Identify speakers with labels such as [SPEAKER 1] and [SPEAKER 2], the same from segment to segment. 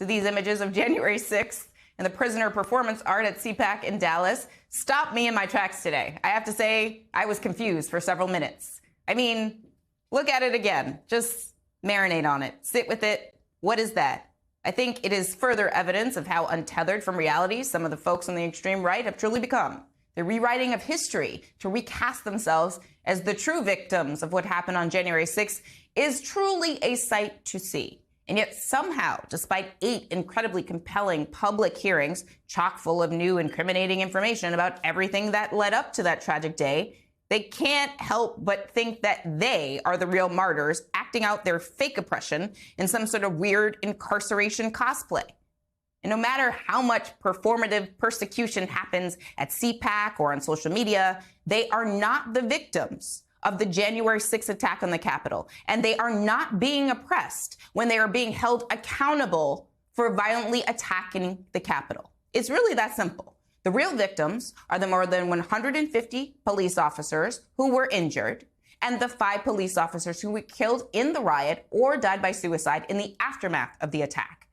[SPEAKER 1] to these images of January 6th and the prisoner performance art at CPAC in Dallas stopped me in my tracks today. I have to say, I was confused for several minutes. I mean, look at it again. Just marinate on it. Sit with it. What is that? I think it is further evidence of how untethered from reality some of the folks on the extreme right have truly become. The rewriting of history to recast themselves as the true victims of what happened on January 6th is truly a sight to see. And yet somehow, despite 8 incredibly compelling public hearings, chock full of new incriminating information about everything that led up to that tragic day, they can't help but think that they are the real martyrs acting out their fake oppression in some sort of weird incarceration cosplay. And no matter how much performative persecution happens at CPAC or on social media, they are not the victims of the January 6th attack on the Capitol. And they are not being oppressed when they are being held accountable for violently attacking the Capitol. It's really that simple. The real victims are the more than 150 police officers who were injured and the 5 police officers who were killed in the riot or died by suicide in the aftermath of the attack.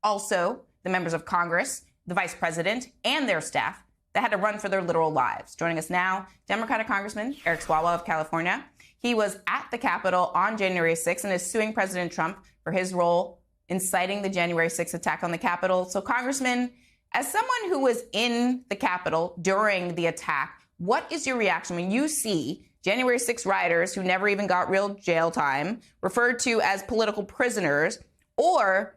[SPEAKER 1] Also, the members of Congress, the vice president, and their staff that had to run for their literal lives. Joining us now, Democratic Congressman Eric Swalwell of California. He was at the Capitol on January 6th and is suing President Trump for his role inciting the January 6th attack on the Capitol. So, Congressman, as someone who was in the Capitol during the attack, what is your reaction when you see January 6th rioters who never even got real jail time referred to as political prisoners or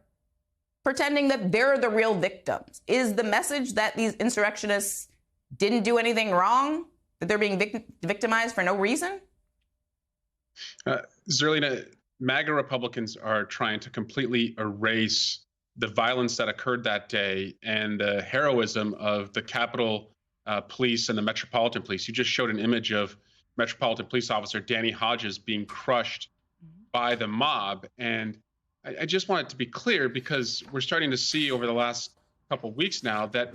[SPEAKER 1] pretending that they're the real victims? Is the message that these insurrectionists didn't do anything wrong, that they're being victimized for no reason?
[SPEAKER 2] Zerlina, MAGA Republicans are trying to completely erase the violence that occurred that day and the heroism of the Capitol Police and the Metropolitan Police. You just showed an image of Metropolitan Police Officer Danny Hodges being crushed by the mob. And I just want it to be clear, because we're starting to see over the last couple of weeks now that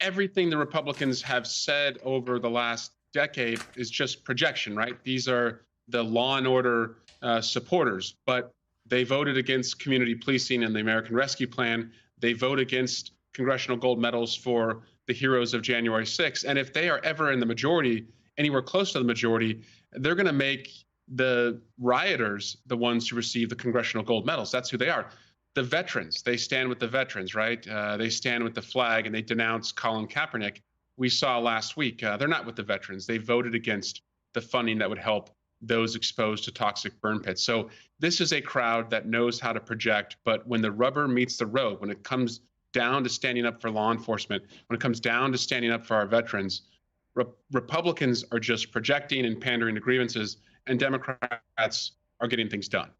[SPEAKER 2] everything the Republicans have said over the last decade is just projection, right? These are the law and order supporters, but they voted against community policing and the American Rescue Plan. They vote against congressional gold medals for the heroes of January 6th. And if they are ever in the majority, anywhere close to the majority, they're going to make the rioters the ones who receive the congressional gold medals. That's who they are. The veterans, they stand with the veterans, right? They stand with the flag and they denounce Colin Kaepernick. We saw last week, they're not with the veterans. They voted against the funding that would help those exposed to toxic burn pits. So this is a crowd that knows how to project, but when the rubber meets the road, when it comes down to standing up for law enforcement, when it comes down to standing up for our veterans, Republicans are just projecting and pandering to grievances, and Democrats are getting things done.